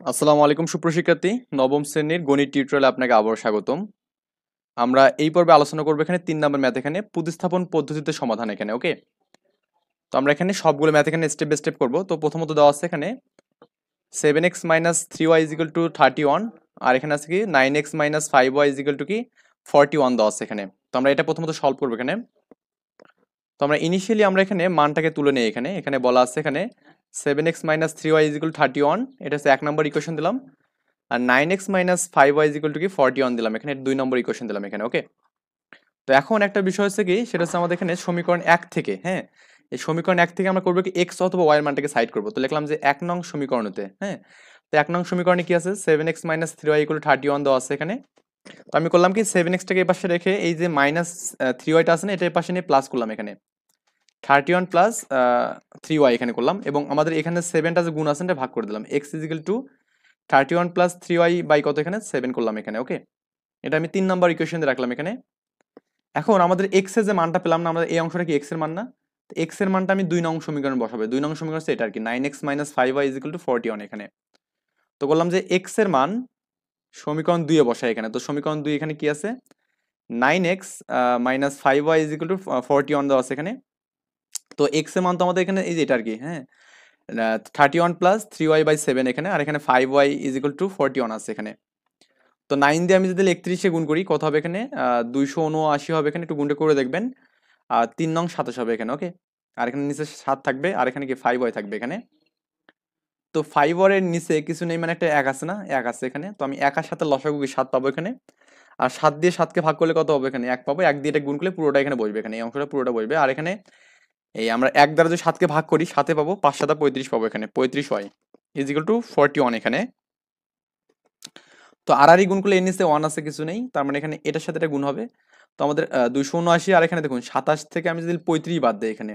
আসসালামু আলাইকুম সুপ্রশিক্ষার্থী, নবম শ্রেণীর গণিত টিউটোরিয়ালে আপনাকে আবারও স্বাগতম। আমরা এই পর্বে আলোচনা করবো এখানে 3 নম্বর ম্যাথ, এখানে প্রতিস্থাপন পদ্ধতিতে সমাধান এখানে। ওকে, তো আমরা এখানে সবগুলো ম্যাথ এখানে স্টেপ বাই স্টেপ করবো। তো প্রথমত দেওয়া আছে এখানে 7x - 3y = 31, আর এখানে আছে কি 9x - 5y = কি 41 দেওয়া আছে এখানে। তো আমরা এটা প্রথমত সলভ করবো এখানে। তো আমরা ইনিশিয়ালি আমরা এখানে মানটাকে তুলে নেই। এখানে এখানে বলা আছে এখানে 7x - 3y = 31, এটা হচ্ছে 1 নম্বর ইকুয়েশন দিলাম। আর 9x - 5y = কি 41 দিলাম এখানে, 2 নম্বর ইকুয়েশন দিলাম এখানে। ওকে, তো এখন একটা বিষয় হচ্ছে কি, সেটা হচ্ছে আমাদের এখানে সমীকরণ 1 থেকে, হ্যাঁ, এই সমীকরণ 1 থেকে আমরা করবো কি এক্স অথবা ওয়াই এর মানটাকে সাইড করবো। তো লিখলাম যে 1 নং সমীকরণতে, হ্যাঁ, তো 1 নং সমীকরণে কি আছে 7x - 3y = 31 দেওয়া আছে এখানে। তো আমি করলাম কি 7x টাকে এই পাশে রেখে এই যে -3yটা আছে না, এটা এই পাশে নিয়ে প্লাস করলাম এখানে 31 প্লাস 3y এখানে করলাম, এবং আমাদের এখানে 7টা যে গুণ আছে এটা ভাগ করে দিলাম। x = 31 প্লাস 3y বাই কত এখানে 7 করলাম এখানে। ওকে, এটা আমি 3 নম্বর ইকুয়েশন দিয়ে রাখলাম এখানে। এখন আমাদের এক্স এর যে মানটা পেলাম না, আমাদের এই অংশটা কি এক্স এর মান না, তো এক্স এর মানটা আমি 2 নং সমীকরণে বসাবো। 2 নং সমীকরণ হচ্ছে এটা আর কি, 9x - 5y = 41 এখানে। তো বললাম যে এক্স এর মান সমীকরণ 2 এ বসাই এখানে। তো সমীকরণ 2 এখানে কি আছে 9x - 5y = 41 দেওয়া আছে এখানে। তো এক্স এর মান তো আমাদের এখানে এই যে এটা আর কি, হ্যাঁ, 31 প্লাস 3y/7 এখানে, আর এখানে 5y = 41 আছে এখানে। তো 9 দিয়ে আমি যদি 31-এ গুণ করি কত হবে এখানে 279 হবে এখানে, একটু গুণটা করে দেখবেন। আর 3 নং 27 হবে এখানে। ওকে, আর এখানে নিচে 7 থাকবে, আর এখানে কি 5y থাকবে এখানে। তো 5y এর নিচে কিছু নেই মানে একটা 1 আছে না, 1 আছে এখানে। তো আমি 1 এর সাথে লসাগু কি 7 পাবো এখানে। আর 7 দিয়ে 7কে ভাগ করলে কত হবে এখানে 1 পাবো, 1 দিয়ে এটা গুণ করলে পুরোটা এখানে বসবে এখানে, এই অংশটা পুরোটা বসবে। আর এখানে এই আমরা 1 দ্বারা যদি 7কে ভাগ করি 7-এ পাবো, 5 7 35 পাবো এখানে, 35y = 41 এখানে। তো আর গুণ করলে এর নিচে 1 আছে, কিছু নেই, তার মানে এখানে এটার সাথে এটা গুণ হবে। তো আমাদের 279, আর এখানে দেখুন 27 থেকে আমি যদি 35 বাদ দিই এখানে,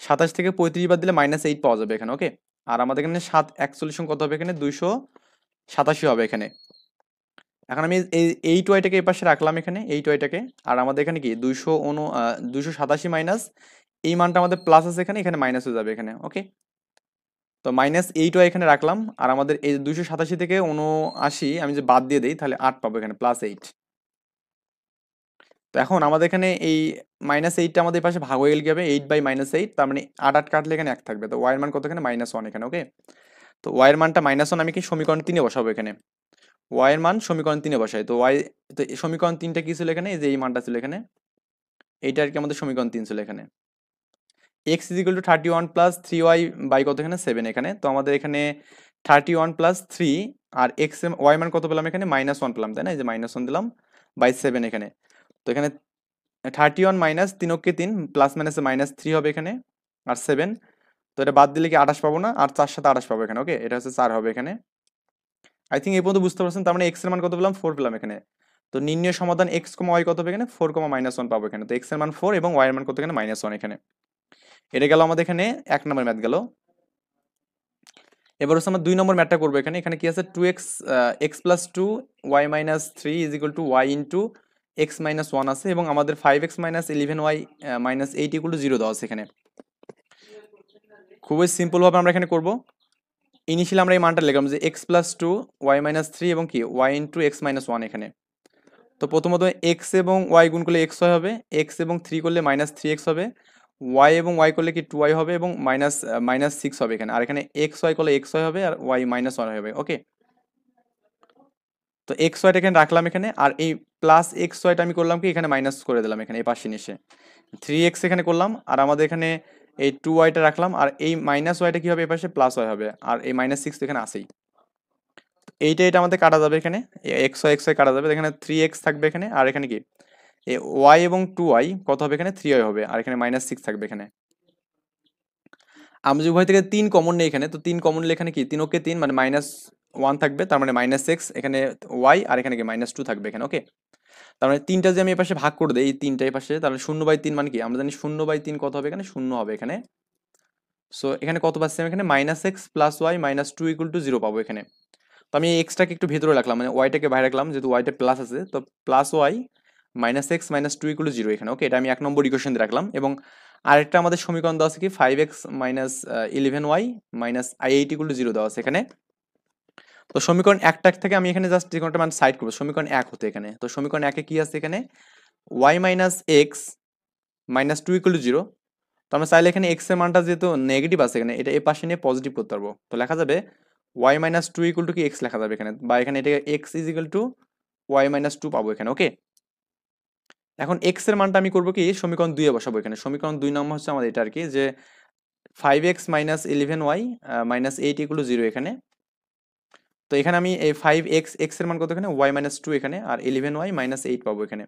27 থেকে 35 বাদ দিলে -8 পাওয়া যাবে এখানে। ওকে, আর আমাদের এখানে 7 41 কত হবে এখানে 287 হবে এখানে। এখন আমি এই 8y-টাকে এই পাশে রাখলাম এখানে, 8y-টাকে। আর আমাদের এখানে কি 287 মাইনাস এই মানটা আমাদের প্লাস আছে এখানে, এখানে মাইনাস হয়ে যাবে এখানে। ওকে, তো -8y এখানে রাখলাম, আর আমাদের এই 287 থেকে 79 আমি যে বাদ দিয়ে দিই তাহলে 8 পাবো এখানে, +8। তো এখন আমাদের এখানে এই -8টা আমাদের পাশে ভাগ হয়ে গেলে কি হবে 8/-8, তার মানে 8 8 কাটলে এখানে 1 থাকবে। তো ওয়াই এর মান কত এখানে -1 এখানে। ওকে, তো ওয়াই এর মানটা -1 আমি কি সমীকরণ 3-এ বসাবো এখানে। ওয়াই এর মান সমীকরণ 3-এ বসাই। তো ওয়াই, তো সমীকরণ 3টা কি ছিল এখানে, এই যে এই মানটা ছিল এখানে, এইটা আর কি আমাদের সমীকরণ 3 ছিল এখানে। x = 31 প্লাস 3y বাই কত এখানে 7 এখানে। তো আমাদের এখানে 31 প্লাস 3, আর এক্স ওয়াই মান কত পেলাম এখানে -1 পেলাম, তাই না, এই যে -1 দিলাম বাই 7 এখানে। তো এখানে 31 মাইনাস 3 3 প্লাস মাইনাসে -3 হবে এখানে, আর 7। তো এটা বাদ দিলে কি 28 পাবো না, আর 4 সাথে 28 পাবো এখানে। ওকে, এটা হচ্ছে 4 হবে এখানে। আই থিঙ্ক এই পর্যন্ত বুঝতে পারছেন। তার মানে এক্স এর মান কত পেলাম 4 পেলাম এখানে। তো নির্ণয় সমাধান x, y কত হবে এখানে 4, -1 পাবো এখানে। তো এক্স এর মান 4 এবং y এর মান কত এখানে -1 এখানে। এটা গেল আমাদের এখানে 1 নম্বর ম্যাথ গেল। এবার হচ্ছে আমরা 2 নম্বর ম্যাথটা করবো এখানে। এখানে কি আছে 2x x + 2 y - 3 = y into x - 1 আছে, এবং আমাদের 5x - 11y - 8 = 0 দেওয়া আছে এখানে। খুবই সিম্পল ভাবে আমরা এখানে করব। ইনিশিয়ালি আমরা এই মানটা লিখলাম যে x + 2 y - 3 এবং কি y ইন্টু x - 1 এখানে। তো প্রথমত x এবং y গুণ করলে xy হবে, x এবং 3 করলে -3x হবে, y এবং y করলে কি 2y হবে, এবং -6 হবে এখানে। আর এখানে xy করলে xy হবে, আর y -1 হবে। ওকে, তো xy-টা এখানে রাখলাম এখানে, আর এই প্লাস xy-টা আমি করলাম কি এখানে মাইনাস করে দিলাম এখানে এই পাশে নিচে 3x এখানে করলাম, আর আমাদের এখানে এই 2y-টা রাখলাম, আর এই -y-টা কি হবে এই পাশে +y হবে, আর এই -6 তো এখানে আছেই। এইটা এটা আমাদের কাটা যাবে এখানে, xy xy কাটা যাবে, এখানে 3x থাকবে এখানে, আর এখানে কি এই y এবং 2y কত হবে এখানে 3y হবে, আর এখানে -6 থাকবে এখানে। আমরা যে উভয় থেকে 3 কমন নেই এখানে, তো 3 কমন নিলে এখানে কি 3 ওকে 3 মানে -1 থাকবে, তার মানে -x এখানে y, আর এখানে কি -2 থাকবে এখানে। ওকে, তার মানে 3টা যে আমি এই পাশে ভাগ করে দেই, এই 3টা এই পাশে, তাহলে 0/3 মানে কি আমরা জানি 0/3 কত হবে এখানে 0 হবে এখানে। সো এখানে কত পাচ্ছি আমি এখানে -x + y - 2 = 0 পাবো এখানে। তো আমি এই এক্সটাকে একটু ভেতরে রাখলাম, মানে ওয়াইটাকে বাইরে রাখলাম, যেহেতু ওয়াইটা প্লাস আছে, তো +y - x - 2 = 0 এখানে। ওকে, এটা আমি 1 নম্বর ইকুয়েশন দিয়ে রাখলাম, এবং আরেকটা আমাদের সমীকরণ দেওয়া আছে কি 5x - 11y - 8 = 0 দেওয়া আছে এখানে। তো সমীকরণ একটা থেকে আমি এখানে জাস্ট যে কোনোটা মান সাইড করবো, সমীকরণ 1 হতে এখানে। তো সমীকরণ 1-এ কি আছে এখানে, y minus x minus two equal to zero. তো আমরা চাইলে এখানে এক্স এর মানটা যেহেতু নেগেটিভ আছে এখানে, এটা এ পাশে নিয়ে পজিটিভ করতে পারবো। তো লেখা যাবে y minus two equal to কি এক্স লেখা যাবে এখানে, বা এখানে এটা x is equal to y minus two পাবো এখানে। ওকে, এখন এক্স এর মানটা আমি করবো কি সমীকরণ 2-এ বসাবো এখানে। সমীকরণ 2 নম্বর হচ্ছে আমাদের এটা আর কি, যে 5x minus 11y minus 8 equal to zero এখানে। তো এখানে আমি এই 5x এক্স এর মান কত এখানে, y মাইনাস টু এখানে, আর 11y মাইনাস 8 পাবো এখানে।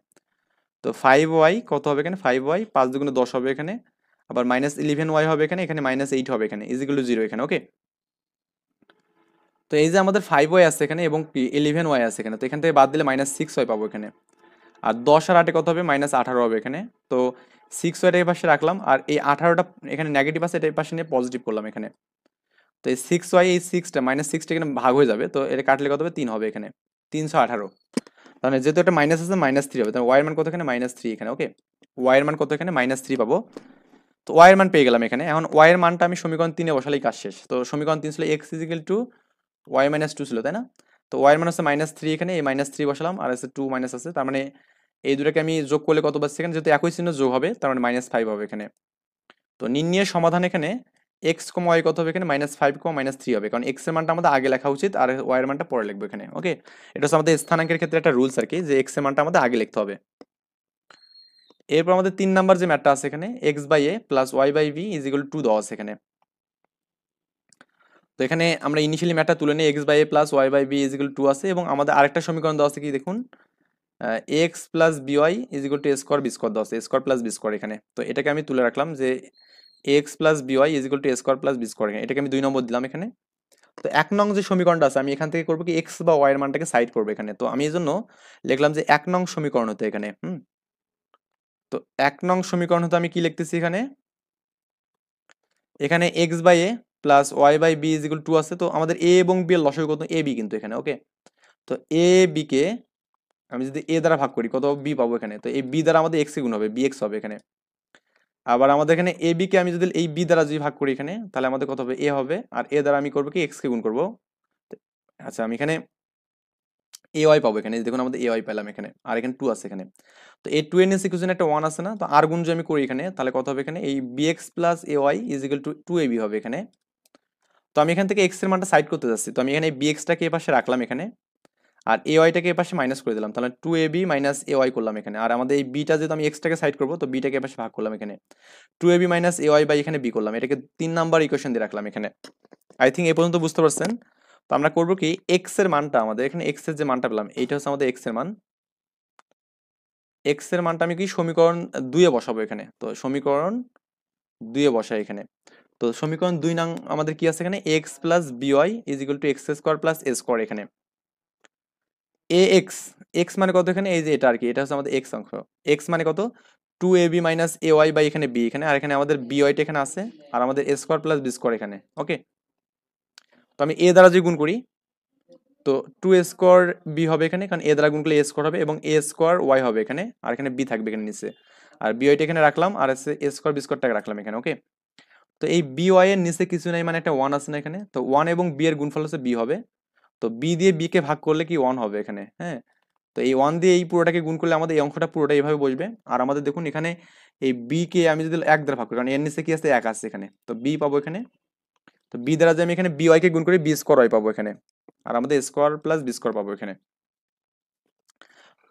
তো 5y কত হবে এখানে, 5y 5 দুগুণে 10 হবে এখানে, আবার মাইনাস 11y হবে এখানে, এখানে মাইনাস 8 হবে এখানে, ইজ ইকুয়াল টু জিরো এখানে। ওকে, তো এই যে আমাদের 5y আছে এখানে এবং 11y আছে এখানে, তো এখান থেকে বাদ দিলে মাইনাস 6y পাবো এখানে। আর 10 আর 8-এ কত হবে, মাইনাস 18 হবে এখানে। তো 6y এই পাশে রাখলাম, আর এই 18টা এখানে নেগেটিভ আছে, এটা এই পাশে নিয়ে পজিটিভ করলাম এখানে। তো এই 6y, এই 6টা মাইনাস 6টা এখানে ভাগ হয়ে যাবে, তো এটা কাটলে কত হবে, 3 হবে এখানে, 318। তাহলে যেহেতু একটা মাইনাস আছে, মাইনাস 3 হবে, তাহলে ওয়াই এর মান কত এখানে, মাইনাস 3 এখানে। ওকে, ওয়াই এর মান কত এখানে, মাইনাস 3 পাবো। তো ওয়াই এর মান পেয়ে গেলাম এখানে। এখন ওয়াই এর মানটা আমি সমীকরণ 3-এ বসালেই কাজ শেষ। তো সমীকরণ 3 ছিল x is equal to y minus two ছিল, তাই না? তো ওয়াই এর মান হচ্ছে মাইনাস 3 এখানে, এই মাইনাস 3 বসালাম, আর আছে 2 মাইনাস আছে, তার মানে এই দুটাকে আমি যোগ করলে কত পাচ্ছি এখানে, যেহেতু একই চিহ্ন যোগ হবে, তার মানে মাইনাস 5 হবে এখানে। তো নির্ণয়ের সমাধান এখানে এক্স কমা ওয়াই কত হবে এখানে, মাইনাস 5 কমা মাইনাস 3 হবে, কারণ এক্স এর মানটা আমাদের আগে লেখা উচিত আর ওয়াই এর মানটা পরে লিখবো এখানে। ওকে, এটা হচ্ছে আমাদের স্থানাঙ্কের ক্ষেত্রে একটা রুলস আর কি, যে এক্স এর মানটা আমাদের আগে লিখতে হবে। এরপর আমাদের 3 নাম্বার যে ম্যাথটা আছে এখানে, x by a plus y by b is equal to দেওয়া আছে এখানে। তো এখানে আমরা ইনিশিয়ালি ম্যাথটা তুলে নিই, x by a plus y by b is equal to আছে, এবং আমাদের আরেকটা সমীকরণ দেওয়া আছে কি দেখুন, x plus b y is equal to a square b square দেওয়া আছে, a square plus b square এখানে। তো এটাকে আমি তুলে রাখলাম যে x plus b y is equal to a square plus b square, এটাকে আমি 2 নম্বর দিলাম এখানে। তো 1 নং যে সমীকরণটা আছে, আমি এখান থেকে করবো কি এক্স বা ওয়াই এর মানটাকে সাইড করবো এখানে। তো আমি এই জন্য লিখলাম যে 1 নং সমীকরণ হতে এখানে। তো 1 নং সমীকরণ হতে আমি কি লিখতেছি এখানে, এখানে x by a plus y by b is equal to আছে। তো আমাদের এ এবং বি এর লসাগু কত, এ বি কিন্তু এখানে। ওকে, তো এ বি কে আমি যদি এ দ্বারা ভাগ করি কত, বি পাবো এখানে। তো এই বি দ্বারা আমাদের এক্স গুণ হবে, বি এক্স হবে এখানে। আবার আমাদের এখানে এ বি কে আমি যদি এই বি দ্বারা যদি ভাগ করি এখানে, তাহলে আমাদের কত হবে, এ হবে, আর এ দ্বারা আমি করবো কি এক্স কে গুণ করবো। আচ্ছা, আমি এখানে এ ওয়াই পাবো এখানে, দেখুন আমাদের এ ওয়াই পেলাম এখানে, আর এখানে 2 আছে এখানে। তো এই 2 এর নিচে কিছু একটা 1 আছে না, তো আর গুণ যদি আমি করি এখানে, তাহলে কত হবে এখানে, এই b x plus a y is equal to 2 A b হবে এখানে। তো আমি এখান থেকে এক্স এর মানটা সাইড করতে যাচ্ছি, তো আমি এখানে বি এক্সটাকে এ পাশে রাখলাম এখানে, আর এ ওয়াইটাকে এ পাশে মাইনাস করে দিলাম, তাহলে 2 এ বি মাইনাস এ ওয়াই করলাম এখানে। আর আমাদের এই বিটা যেহেতু আমি এক্সটাকে সাইড করবো, তো বিটাকে এ পাশে ভাগ করলাম এখানে, 2 এ B minus A Y by এখানে বি করলাম, এটাকে 3 নাম্বার ইকুয়েশন দিয়ে রাখলাম এখানে। আই থিঙ্ক এই পর্যন্ত বুঝতে পারছেন। তো আমরা করবো কি, এক্স এর মানটা আমাদের এখানে, এক্স এর যে মানটা পেলাম, এইটা হচ্ছে আমাদের এক্স এর মান। এক্স এর মানটা আমি কি সমীকরণ 2-এ বসাবো এখানে। তো সমীকরণ 2-এ বসাই এখানে। তো সমীকরণ 2 নং আমাদের কি আছে এখানে, x plus b y is equal two x square plus A square এখানে। এ এক্স, এক্স মানে কত এখানে, এই যে এটা আর কি, এটা হচ্ছে আমাদের এক্স অংশ। এক্স মানে কত, 2 এ B minus A Y by এখানে বি এখানে, আর এখানে আমাদের বি ওয়াইটা এখানে আছে, আর আমাদের এ স্কোয়ার প্লাস বি স্কোয়ার এখানে। ওকে, তো আমি এ দ্বারা যদি গুণ করি, তো 2 এ স্কোয়ার বি হবে এখানে, কারণ এ দ্বারা গুণ করলে এ স্কোয়ার হবে, এবং এ স্কোয়ার ওয়াই হবে এখানে, আর এখানে বি থাকবে এখানে নিচে, আর বি ওয়াইটা এখানে রাখলাম, আর এসে এ স্কোয়ার বি স্কোয়ারটাকে রাখলাম এখানে। ওকে, তো এই বি ওয়াই এর নিচে কিছু নাই, মানে একটা 1 আছে না এখানে, তো 1 এবং বি এর গুণফল হচ্ছে বি হবে। তো বি দিয়ে বি কে ভাগ করলে কি 1 হবে এখানে, হ্যাঁ। তো এই 1 দিয়ে এই পুরোটাকে গুণ করলে আমাদের এই অঙ্কটা পুরোটা এইভাবে বসবে। আর আমাদের দেখুন এখানে এই বি কে আমি যদি 1 দ্বারা ভাগ করি, কারণ এর নিচে কি আছে, 1 আছে এখানে, তো বি পাবো এখানে। তো বি দ্বারা যে আমি এখানে বি ওয়াই কে গুণ করি, বি স্কোয়ার ওয়াই পাবো এখানে, আর আমাদের স্কোয়ার প্লাস বি স্কোয়ার পাবো এখানে।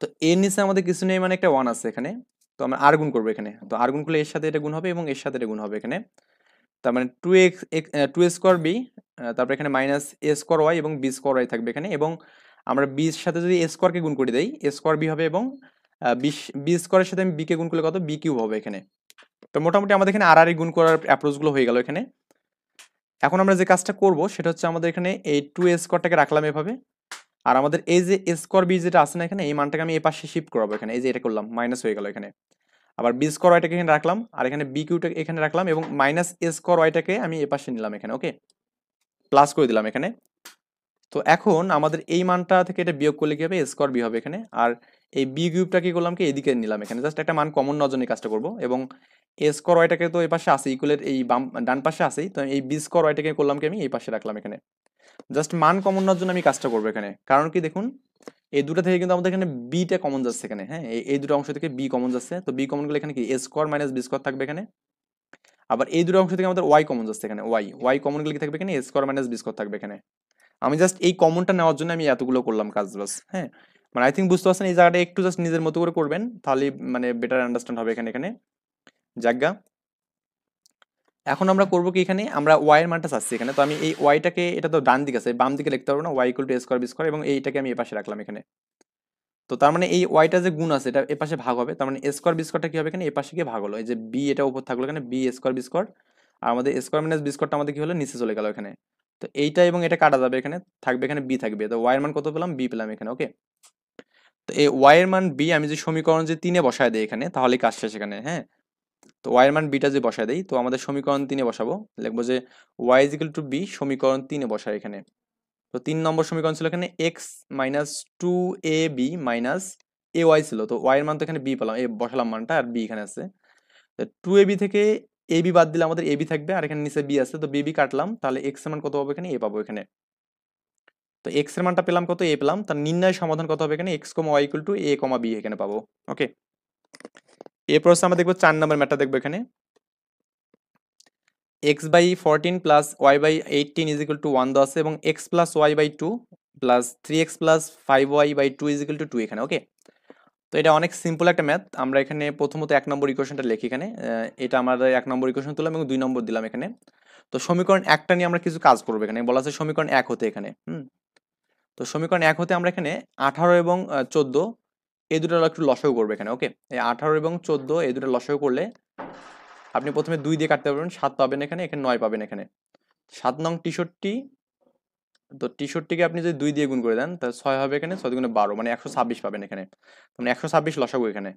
তো এর নিচে আমাদের কিছু নেই, মানে একটা 1 আছে এখানে। তো আমরা আর গুণ করবো এখানে, তো আর গুণ করলে এর সাথে এটা গুণ হবে এবং এর সাথে এটা গুণ হবে এখানে। তার মানে 2x 2 স্কোয়ার বি, তারপর এখানে মাইনাস এ স্কোয়ার ওয়াই এবং বি স্কোয়ার ওয়াই থাকবে এখানে, এবং আমরা বি এর সাথে যদি এ স্কোয়ারকে গুণ করে দেই, এ স্কোয়ার বি হবে, এবং বি স্কোয়ারের সাথে আমি বি কে গুণ করলে কত, বি কিউব হবে এখানে। তো মোটামুটি আমাদের এখানে আর গুণ করার অ্যাপ্রোচগুলো হয়ে গেল এখানে। এখন আমরা যে কাজটা করব সেটা হচ্ছে, আমাদের এখানে এই 2 এ স্কোয়ারটাকে রাখলাম এভাবে, আর আমাদের এই যে এ স্কোয়ার বি যেটা আছে না এখানে, এই মানটাকে আমি এই পাশে শিফট করাবো এখানে, এই যে এটা করলাম, মাইনাস হয়ে গেল এখানে। আবার বি স্কোয়ার ওয়াইটাকে এখানে রাখলাম, আর এখানে বি কিউটাকে এখানে রাখলাম, এবং মাইনাস এ স্কোয়ার ওয়াইটাকে আমি এ পাশে নিলাম এখানে। ওকে, প্লাস করে দিলাম এখানে। তো এখন আমাদের এই মানটা থেকে এটা বিয়োগ করলে কি হবে, এ স্কোয়ার বি হবে এখানে, আর এই বি কিউবটা কি করলাম কি এদিকে নিলাম এখানে, জাস্ট একটা মান কমন নেওয়ার জন্য এই কাজটা করবো, এবং এ স্কোয়ার ওয়াইটাকে তো এই পাশে আছে, ইকুয়ালের এই ডান পাশে আছেই, তো এই বি স্কোয়ার ওয়াইটাকে করলাম কি আমি এই পাশে রাখলাম এখানে। জাস্ট মান কমন নেওয়ার জন্য আমি কাজটা করবো এখানে, কারণ কি দেখুন এই দুটো থেকে কিন্তু আমাদের এখানে বিটা কমন যাচ্ছে এখানে, হ্যাঁ এই দুটো অংশ থেকে বি কমন যাচ্ছে, তো বি কমন গেলে এখানে কি এ স্কোয়ার মাইনাস বি স্কোয়ার থাকবে এখানে। আবার এই দুটো অংশ থেকে আমাদের ওয়াই কমন যাচ্ছে এখানে, ওয়াই কমন গেলে কি থাকবে এখানে এ স্কোয়ার মাইনাস বি স্কোয়ার থাকবে এখানে। আমি জাস্ট এই কমনটা নেওয়ার জন্য আমি এতগুলো করলাম কাজ বাস, হ্যাঁ। মানে আই থিঙ্ক বুঝতে পারছেন, এই জায়গাটা একটু জাস্ট নিজের মতো করে করবেন, তাহলে মানে বেটার আন্ডারস্ট্যান্ড হবে এখানে এখানে জায়গা। এখন আমরা করবো কি, এখানে আমরা ওয়াই এর মানটা চাচ্ছি এখানে, তো আমি এই ওয়াইটাকে, এটা তো ডান দিকে আছে, বাম দিকে লিখতে পারবো না, y equal to a square b square, এবং এইটাকে আমি এই পাশে রাখলাম এখানে। তো তার মানে এই ওয়াইটা যে গুণ আছে এটা এ পাশে ভাগ হবে, তার মানে এ স্কোয়ার বি স্কোয়ারটা কি হবে এখানে এ পাশে গিয়ে ভাগ হলো, এই যে বি এটা উপর থাকলো এখানে বি স্কোয়ার বি স্কোয়ার, আর আমাদের স্কোয়ার মাইনাস বি স্কোয়ারটা আমাদের কি হলো নিচে চলে গেল এখানে। তো এইটা এবং এটা কাটা যাবে, এখানে থাকবে এখানে বি থাকবে, তো ওয়াই এর মান কত পেলাম, বি পেলাম এখানে, ওকে। তো এই ওয়াই এর মান বি আমি যে সমীকরণ যে 3-এ বসায় দিই এখানে, তাহলে কাজ শেষ এখানে, হ্যাঁ। তো ওয়াই এর মান বিটা যে বসায় দেই, তো আমাদের সমীকরণ 3-এ বসাবো, লিখবো যে y is equal to b, সমীকরণ 3-এ বসায় এখানে। তো 3 নম্বর সমীকরণ ছিল এখানে x minus 2ab minus A Y ছিল, তো ওয়াই এর মান তো এখানে বি পেলাম, এ বসালাম মানটা, আর বি এখানে আছে। 2ab থেকে এবি বাদ দিলে আমাদের এবি থাকবে, আর এখানে নিচে বি আছে, তো বিবি কাটলাম, তাহলে এক্স এর মান কত হবে এখানে এ পাবো এখানে। তো এক্স এর মানটা পেলাম কত, এ পেলাম, তার নির্ণয় সমাধান কত হবে এখানে x comma y equal to a comma b এখানে পাবো, ওকে। এরপর হচ্ছে আমরা দেখবো 4 নম্বর ম্যাটটা দেখবো এখানে, x by 14 plus y by 18 is equal to 1 দেওয়া আছে, এবং x plus y by 2 plus 3x plus 5y by 2 is equal to 2 এখানে, ওকে। তো এটা অনেক সিম্পল একটা ম্যাথ, আমরা এখানে প্রথমত 1 নম্বর ইকুয়েশনটা লিখি এখানে, এটা আমাদের 1 নম্বর ইকুয়েশন তুললাম এবং 2 নম্বর দিলাম এখানে। তো সমীকরণ একটা নিয়ে আমরা কিছু কাজ করবো এখানে, বলা আছে সমীকরণ 1 হতে এখানে, তো সমীকরণ 1 হতে আমরা এখানে 18 এবং 14 এই দুটো একটু লসাগু করবো এখানে, ওকে। এই 18 এবং 14 এই দুটো লসাগু করলে আপনি প্রথমে 2 দিয়ে কাটতে পারবেন, 7 পাবেন এখানে, এখানে 9 পাবেন এখানে। 7 নং 63, তো 63-কে আপনি যদি 2 দিয়ে গুণ করে দেন তাহলে 6 হবে এখানে, 6 দুগুণে 12 মানে 126 পাবেন এখানে, মানে 126 লসাগু এখানে।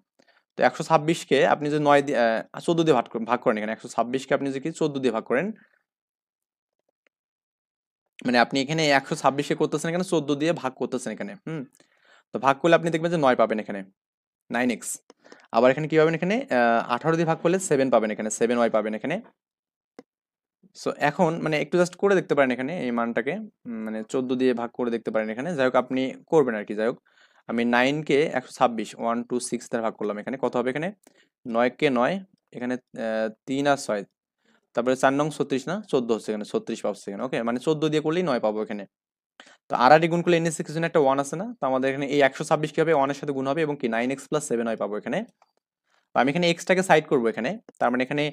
তো 126-কে আপনি যদি 9 দিয়ে 14 দিয়ে ভাগ করেন এখানে, 126-কে আপনি যদি 14 দিয়ে ভাগ করেন, মানে আপনি এখানে 126-কে করতেছেন এখানে 14 দিয়ে ভাগ করতেছেন এখানে, তো ভাগ করলে আপনি দেখবেন যে 9 পাবেন এখানে, 9x। আবার এখানে কি পাবেন এখানে 18 দিয়ে ভাগ করলে 7 পাবেন এখানে, 7y পাবেন এখানে। সো এখন মানে একটু জাস্ট করে দেখতে পারেন এখানে এই মানটাকে, মানে 14 দিয়ে ভাগ করে দেখতে পারেন এখানে, যাই হোক আপনি করবেন আর কি, যাই হোক আমি 9-কে 126 1 2 6 দ্বারা ভাগ করলাম এখানে, কত হবে এখানে 9-কে 9 এখানে 3 আর 6, তারপরে 4 নং 36 না 14 হচ্ছে এখানে, 36 পাবো এখানে, ওকে। মানে 14 দিয়ে করলেই 9 পাবো এখানে। তো আর গুণ করলে এনএসসি কিছু না একটা 1 আছে না, তো আমাদের এখানে এই 126 কি হবে 1 এর সাথে গুণ হবে, এবং কি 9x প্লাস 7y পাবো এখানে। আমি এখানে এক্সটাকে সাইড করবো এখানে, তার মানে এখানে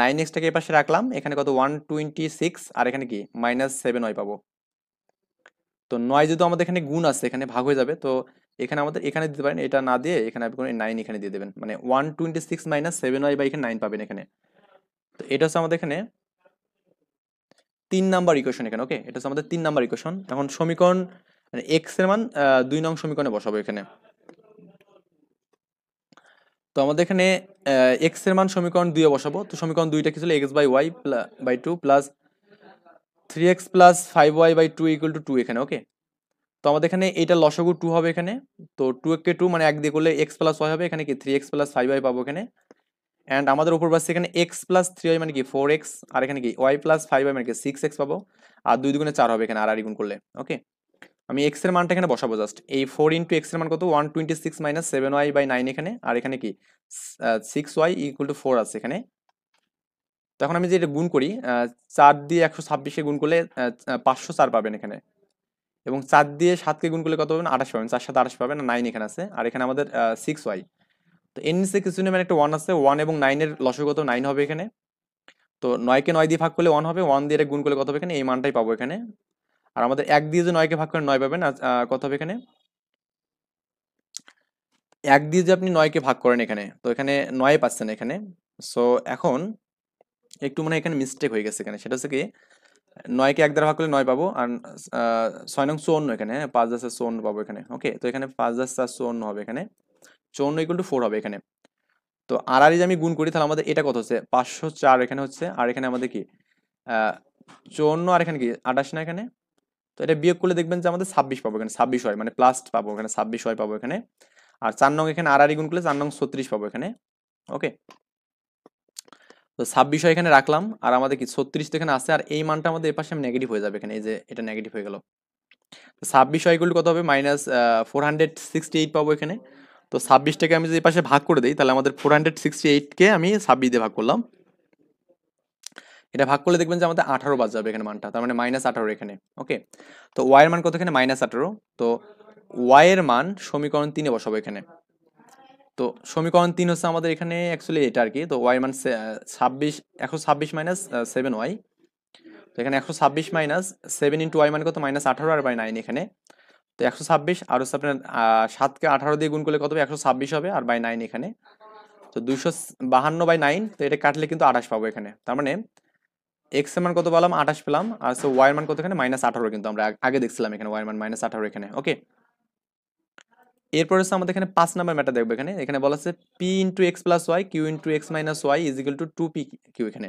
9x-টাকে এই পাশে রাখলাম, এখানে কত 126, আর এখানে কি মাইনাস 7y পাবো। তো 9 যেহেতু আমাদের এখানে গুণ আছে এখানে ভাগ হয়ে যাবে, তো এখানে আমাদের এখানে দিতে পারেন, এটা না দিয়ে এখানে আপনি 9 এখানে দিয়ে দেবেন, মানে 126 মাইনাস 7y বাই এখানে 9 পাবেন এখানে। তো এটা হচ্ছে আমাদের এখানে 3 নাম্বার ইকুয়েশন এখানে, ওকে। এটা হচ্ছে আমাদের 3 নাম্বার ইকুয়েশন। এখন সমীকরণ মানে এক্স এর মান 2 নং সমীকরণে বসাবো এখানে। তো আমাদের এখানে এক্স এর মান সমীকরণ 2-এ বসাবো, তো সমীকরণ 2টা কি ছিল x by y by 2 plus 3x plus 5y by 2 equal to 2 এখানে, ওকে। তো আমাদের এখানে এটা লসাগু 2 হবে এখানে, তো 2 কে 2 মানে 1 দিয়ে করলে x প্লাস y হবে, এখানে কি 3x প্লাস 5y পাবো এখানে। অ্যান্ড আমাদের উপর পাচ্ছি এখানে x প্লাস 3y মানে কি 4x, আর এখানে কি y প্লাস 5y মানে কি 6x পাবো, আর 2 দুগুণে 4 হবে এখানে, আর গুণ করলে, ওকে। আমি x এর মানটা এখানে বসাবো, জাস্ট এই 4 ইন্টু x এর মান কত 126 মাইনাস 7y বাই 9 এখানে, আর এখানে কি 6y ইকুয়াল টু 4 আছে এখানে। তো এখন আমি যে এটা গুণ করি 4 দিয়ে 126-কে গুণ করলে 504 পাবেন এখানে, এবং 4 দিয়ে 7-কে গুণ করলে কত পাবেন 28 পাবেন, 4 7 28 পাবেন, আর 9 এখানে আছে, আর এখানে আমাদের 6y। তো এর নিচে কিছু নেই, মানে একটা 1 আছে, 1 এবং 9 এর লসাগু কত 9 হবে এখানে। তো 9-কে 9 দিয়ে ভাগ করলে 1 হবে, 1 দিয়ে এটা গুণ করলে কত হবে এখানে এই মানটাই পাবো এখানে। আর আমাদের 1 দিয়ে যে 9-কে ভাগ করেন 9 পাবেন, আর কত হবে এখানে 1 দিয়ে যে আপনি 9-কে ভাগ করেন এখানে, তো এখানে 9 পাচ্ছেন এখানে। সো এখন একটু মানে এখানে মিস্টেক হয়ে গেছে এখানে, সেটা হচ্ছে কি 9-কে 1 দ্বারা ভাগ করলে 9 পাবো, আর 6 নং 54 এখানে, 5 10 54 পাবো এখানে, ওকে। তো এখানে 5 10 54 হবে এখানে, 54 ইকুয়াল টু 4 হবে এখানে। তো আর যে আমি গুণ করি তাহলে আমাদের এটা কত হচ্ছে 504 এখানে হচ্ছে, আর এখানে আমাদের কি 54, আর এখানে কি 28 না এখানে। তো এটা বিয়োগ করলে দেখবেন যে আমাদের 26 পাবো এখানে, 26 হয় মানে প্লাস পাবো এখানে, 26 হয় পাবো এখানে। আর 4 নং এখানে আর গুণ করলে 4 নং 36 পাবো এখানে, ওকে। তো 26 এখানে রাখলাম, আর আমাদের কি 36 তো এখানে আছে, আর এই মানটা আমাদের এপাশে নেগেটিভ হয়ে যাবে এখানে, এই যে এটা নেগেটিভ হয়ে গেল। 26 কত হবে, মাইনাস 468 পাবো এখানে। তো 26টাকে আমি যদি এই পাশে ভাগ করে দিই, তাহলে আমাদের 468কে আমি 26 দিয়ে ভাগ করলাম, এটা ভাগ করলে দেখবেন যে আমাদের 18 বাদ যাবে এখানে মানটা, তার মানে -18 এখানে। ওকে, তো ওয়াই এর মান কত এখানে, -18। তো ওয়াই এর মান সমীকরণ 3-এ বসাবো এখানে। তো সমীকরণ 3 হচ্ছে আমাদের এখানে অ্যাকচুয়ালি এটা আর কি। তো ওয়াই এর মান 26, 126 মাইনাস 7y। তো এখানে 126 মাইনাস 7 ইন্টু ওয়াই মানে কত, -18 আর বাই 9 এখানে। তো 126 আর হচ্ছে আপনার 7কে 18 দিয়ে গুণ করলে কত হবে, 126 হবে, আর বাই 9 এখানে। তো 252/9, তো এটা কাটলে কিন্তু 28 পাবো এখানে। তার মানে এক্স এর মান কত পেলাম, 28 পেলাম, আর হচ্ছে ওয়াই এর মান কত এখানে, -18, কিন্তু আমরা আগে দেখছিলাম এখানে ওয়াই এর মান -18 এখানে। ওকে, এরপর হচ্ছে আমাদের এখানে 5 নাম্বার ম্যাটার দেখবো। এখানে এখানে বলা আছে p into x plus y q into x minus y is equal to 2p q এখানে।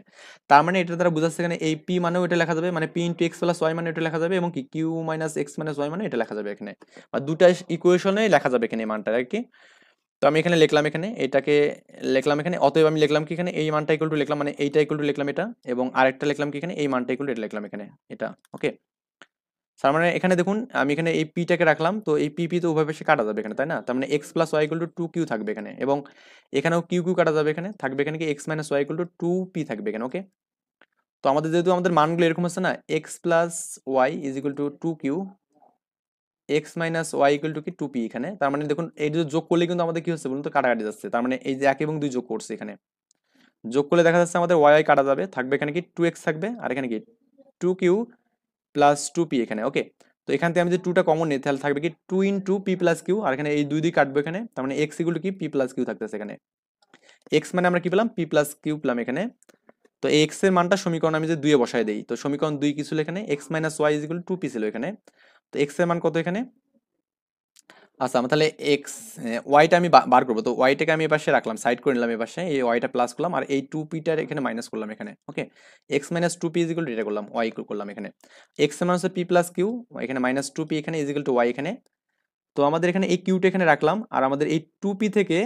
তার মানে এটা দ্বারা বোঝাচ্ছে এখানে এই পি মানেও এটা লেখা যাবে, মানে p into x plus y মানে এটা লেখা যাবে, এবং কি q minus x minus y মানে এটা লেখা যাবে এখানে, বা দুটা ইকুয়েশনে লেখা যাবে এখানে এই মানটা আর কি। তো আমি এখানে লিখলাম, এখানে এটাকে লিখলাম এখানে, অতএব আমি লিখলাম কি এখানে এই মানটা ইকুয়াল টু লিখলাম, মানে এইটা ইকুয়াল টু লিখলাম এটা, এবং আরেকটা লিখলাম কি এখানে এই মানটা ইকুয়াল টু এটা লিখলাম এখানে এটা। ওকে, তার মানে এখানে দেখুন আমি এখানে এই পিটাকে রাখলাম, তো এই পি তো উভয় পাশে কাটা যাবে এখানে, তাই না? তার মানে x plus y equal to 2q থাকবে এখানে, এবং এখানেও কিউ কিউ কাটা যাবে, এখানে থাকবে এখানে কি x minus y equal to 2p থাকবে এখানে। ওকে, তো আমাদের যেহেতু আমাদের মানগুলো এরকম হচ্ছে না, x plus y is equal to 2q, x minus y equal to কি 2p এখানে। তার মানে দেখুন এই যে যোগ করলে কিন্তু আমাদের কি হচ্ছে বলুন তো, কাটাকাটি যাচ্ছে। তার মানে এই যে 1 এবং 2 যোগ করছে এখানে, যোগ করলে দেখা যাচ্ছে আমাদের ওয়াই কাটা যাবে, থাকবে এখানে কি 2x থাকবে, আর এখানে কি 2q প্লাস 2p এখানে। ওকে, তো এখান থেকে আমি যদি 2টা কমন নিই, তাহলে থাকবে কি 2 ইন্টু পি প্লাস কিউ, আর এখানে এই দুই কাটবো এখানে, তার মানে এক্স ইকুয়াল টু কি পি প্লাস কিউ থাকতেছে এখানে। এক্স মানে আমরা কি পেলাম, পি প্লাস কিউ পেলাম এখানে। তো এই এক্স এর মানটা সমীকরণ আমি যদি 2-এ বসাই দিই, তো সমীকরণ 2 কি ছিল এখানে, x minus y is equal to 2p ছিল এখানে। তো এক্স এর মান কত এখানে, আচ্ছা আমরা তাহলে এক্স ওয়াইটা আমি বার করবো। তো ওয়াইটাকে আমি এপাশে রাখলাম, সাইড করে নিলাম এপাশে, এই ওয়াইটা প্লাস করলাম, আর এই 2pটার এখানে মাইনাস করলাম এখানে। Okay, X minus 2p is equal to এটা করলাম, ওয়াই করলাম এখানে। এক্স এর মান হচ্ছে পি প্লাস কিউ, এখানে মাইনাস 2p এখানে ইজ ইকুয়াল টু ওয়াই এখানে। তো আমাদের এখানে এই কিউটা এখানে রাখলাম, আর আমাদের এই 2p থেকে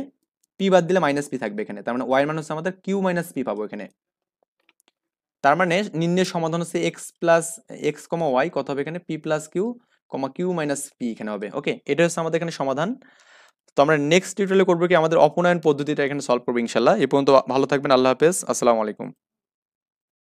পি বাদ দিলে মাইনাস পি থাকবে এখানে, তার মানে ওয়াই এর মান হচ্ছে আমাদের কিউ মাইনাস পি পাবো এখানে। তার মানে নির্ণয়ের সমাধান হচ্ছে x plus x comma y কত হবে এখানে, p plus q comma q minus p এখানে হবে। ওকে, এটা হচ্ছে আমাদের এখানে সমাধান। তো আমরা নেক্সট টিউটোরিয়ালে করবো কি, আমাদের অপনয়ন পদ্ধতিটা এখানে সলভ করবো ইনশাল্লাহ। এই পর্যন্ত ভালো থাকবেন, আল্লাহ হাফেজ, আসসালামু আলাইকুম।